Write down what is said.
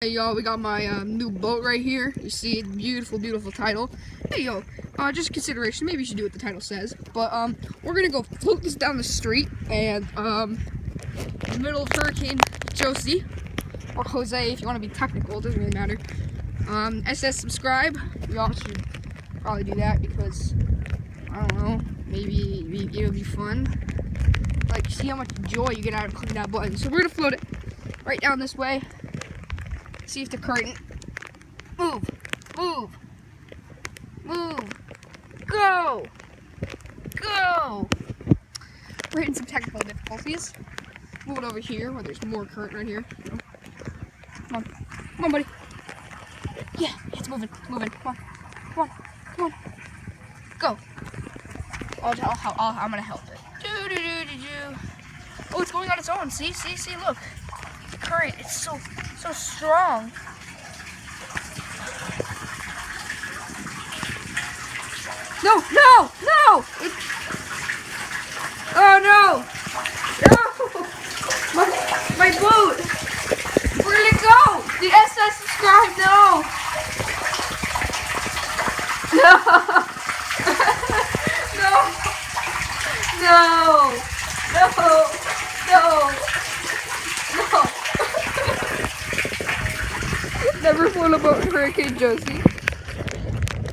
Hey y'all, we got my new boat right here. You see, beautiful, beautiful title. Hey yo, just consideration. Maybe you should do what the title says. But we're gonna go float this down the street, and in the middle of Hurricane Josie or Jose, if you want to be technical, it doesn't really matter. It says subscribe. Y'all should probably do that because I don't know. Maybe it'll be fun. Like, see how much joy you get out of clicking that button. So we're gonna float it right down this way. See if the current move, go. We're hitting some technical difficulties. Move it over here where there's more current right here. Come on, buddy. Yeah, it's moving. Come on, go. I'm gonna help it. Oh, it's going on its own. See, look. The current, it's so strong. No! Oh no! My boat! Where did it go? The SS subscribe, no! No! Never float a boat in Hurricane Josie.